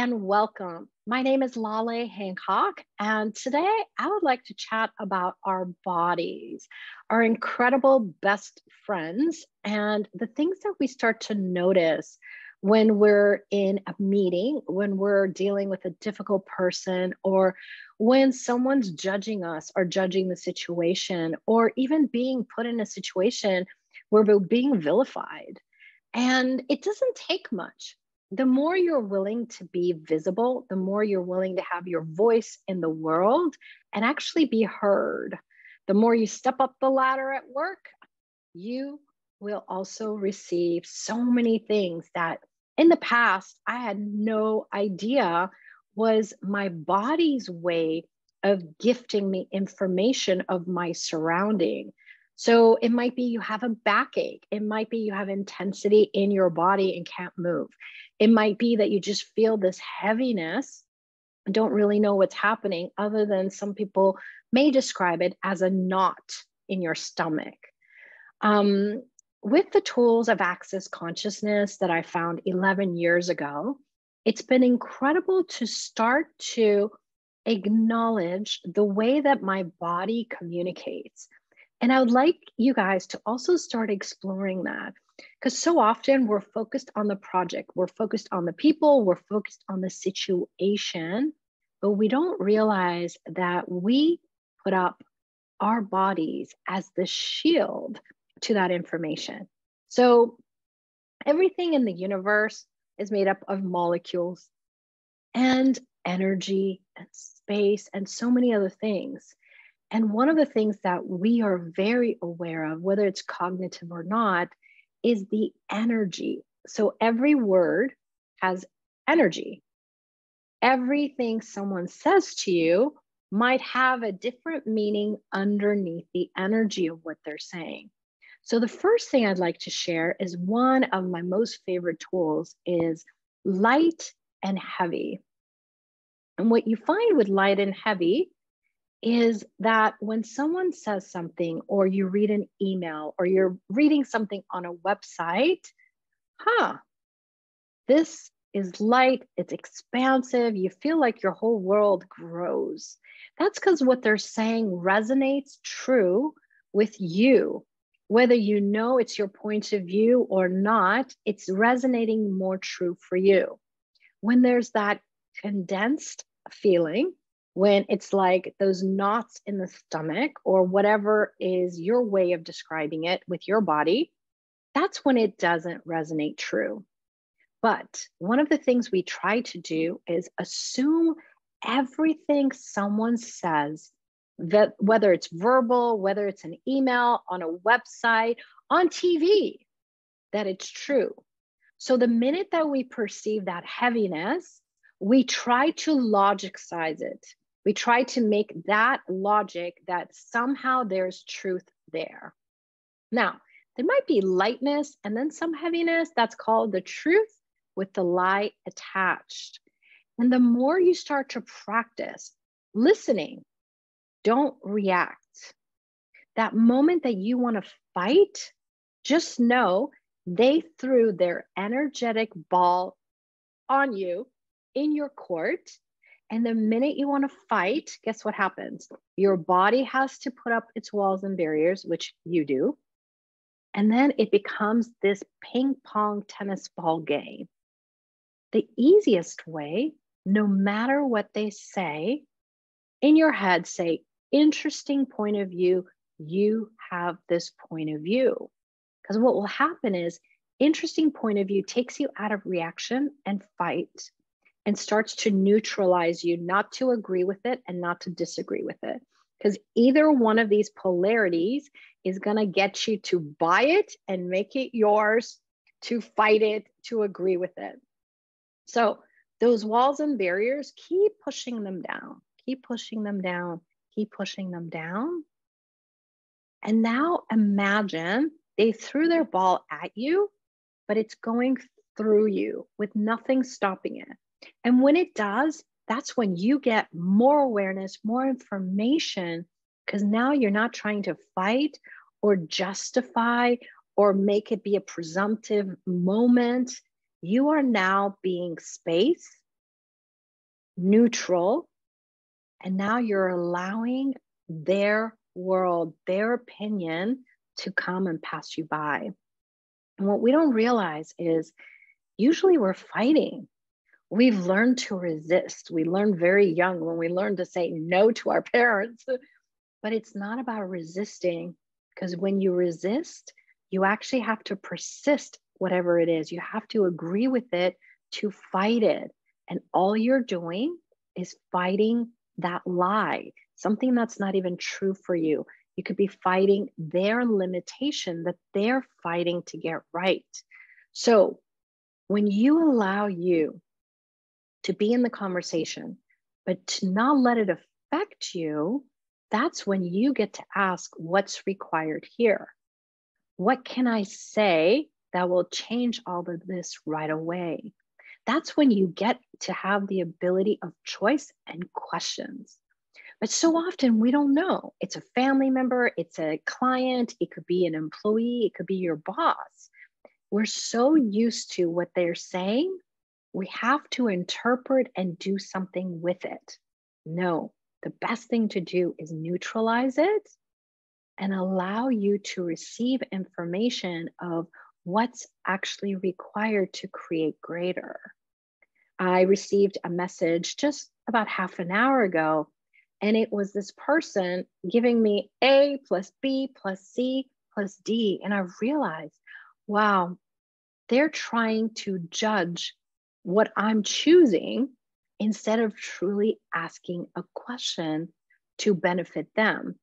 and welcome. My name is Laleh Hancock, and today I would like to chat about our bodies, our incredible best friends, and the things that we start to notice when we're in a meeting, when we're dealing with a difficult person, or when someone's judging us or judging the situation, or even being put in a situation where we're being vilified. And it doesn't take much. The more you're willing to be visible, the more you're willing to have your voice in the world and actually be heard. The more you step up the ladder at work, you will also receive so many things that in the past I had no idea was my body's way of gifting me information of my surrounding. So it might be you have a backache. It might be you have intensity in your body and can't move. It might be that you just feel this heaviness and don't really know what's happening, other than some people may describe it as a knot in your stomach. Um, with the tools of Access Consciousness that I found 11 years ago, it's been incredible to start to acknowledge the way that my body communicates. And I would like you guys to also start exploring that, because so often we're focused on the project, we're focused on the people, we're focused on the situation, but we don't realize that we put up our bodies as the shield to that information. So everything in the universe is made up of molecules and energy and space and so many other things. And one of the things that we are very aware of, whether it's cognitive or not, is the energy. So every word has energy. Everything someone says to you might have a different meaning underneath the energy of what they're saying. So the first thing I'd like to share is one of my most favorite tools is light and heavy. And what you find with light and heavy is that when someone says something, or you read an email, or you're reading something on a website, this is light, it's expansive, you feel like your whole world grows. That's because what they're saying resonates true with you. Whether you know it's your point of view or not, it's resonating more true for you. When there's that condensed feeling, when it's like those knots in the stomach, or whatever is your way of describing it with your body, that's when it doesn't resonate true. But one of the things we try to do is assume everything someone says, that whether it's verbal, whether it's an email, on a website, on TV, that it's true. So the minute that we perceive that heaviness, we try to logicize it. We try to make that logic that somehow there's truth there. Now, there might be lightness and then some heaviness. That's called the truth with the lie attached. And the more you start to practice listening, don't react. That moment that you want to fight, just know they threw their energetic ball on you in your court. And the minute you want to fight, guess what happens? Your body has to put up its walls and barriers, which you do. And then it becomes this ping pong tennis ball game. The easiest way, no matter what they say, in your head, say, interesting point of view, you have this point of view. Because what will happen is, interesting point of view takes you out of reaction and fight, and starts to neutralize you, not to agree with it and not to disagree with it. Because either one of these polarities is going to get you to buy it and make it yours, to fight it, to agree with it. So those walls and barriers, keep pushing them down, keep pushing them down, keep pushing them down. And now imagine they threw their ball at you, but it's going through you with nothing stopping it. And when it does, that's when you get more awareness, more information, because now you're not trying to fight or justify or make it be a presumptive moment. You are now being space neutral, and now you're allowing their world, their opinion to come and pass you by. And what we don't realize is usually we're fighting. We've learned to resist. We learn very young when we learn to say no to our parents, but it's not about resisting, because when you resist, you actually have to persist, whatever it is. You have to agree with it to fight it. And all you're doing is fighting that lie, something that's not even true for you. You could be fighting their limitation that they're fighting to get right. So when you allow you to be in the conversation, but to not let it affect you, that's when you get to ask what's required here. What can I say that will change all of this right away? That's when you get to have the ability of choice and questions. But so often we don't know. It's a family member, it's a client, it could be an employee, it could be your boss. We're so used to what they're saying, we have to interpret and do something with it. No, the best thing to do is neutralize it and allow you to receive information of what's actually required to create greater. I received a message just about half an hour ago, and it was this person giving me A plus B plus C plus D. And I realized, wow, they're trying to judge what I'm choosing instead of truly asking a question to benefit them.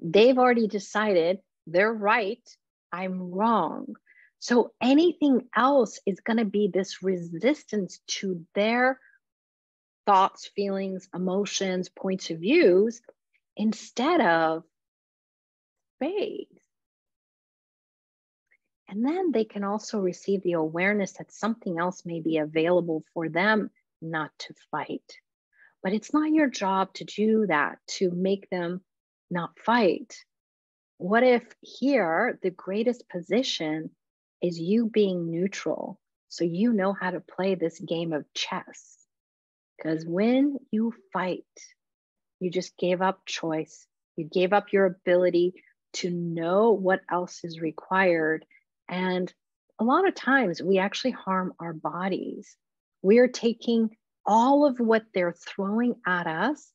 They've already decided they're right, I'm wrong. So anything else is going to be this resistance to their thoughts, feelings, emotions, points of views, instead of faith. And then they can also receive the awareness that something else may be available for them not to fight. But it's not your job to do that, to make them not fight. What if here the greatest position is you being neutral, so you know how to play this game of chess? Because when you fight, you just gave up choice. You gave up your ability to know what else is required. And a lot of times we actually harm our bodies. We are taking all of what they're throwing at us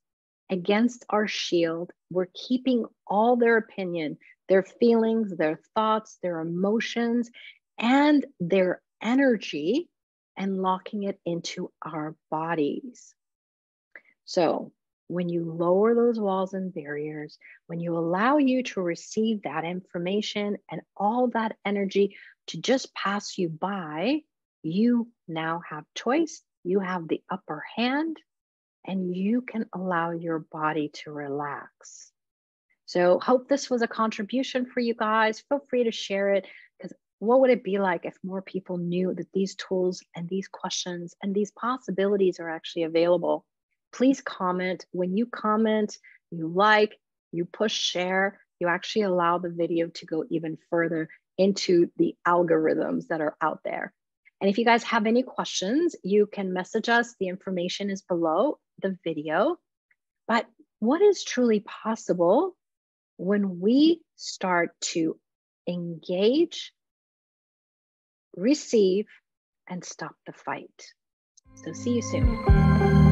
against our shield. We're keeping all their opinion, their feelings, their thoughts, their emotions, and their energy, and locking it into our bodies. So when you lower those walls and barriers, when you allow you to receive that information and all that energy to just pass you by, you now have choice, you have the upper hand, and you can allow your body to relax. So hope this was a contribution for you guys. Feel free to share it, because what would it be like if more people knew that these tools and these questions and these possibilities are actually available? Please comment. When you comment, you like, you push share, you actually allow the video to go even further into the algorithms that are out there. And if you guys have any questions, you can message us. The information is below the video. But what is truly possible when we start to engage, receive, and stop the fight? So see you soon.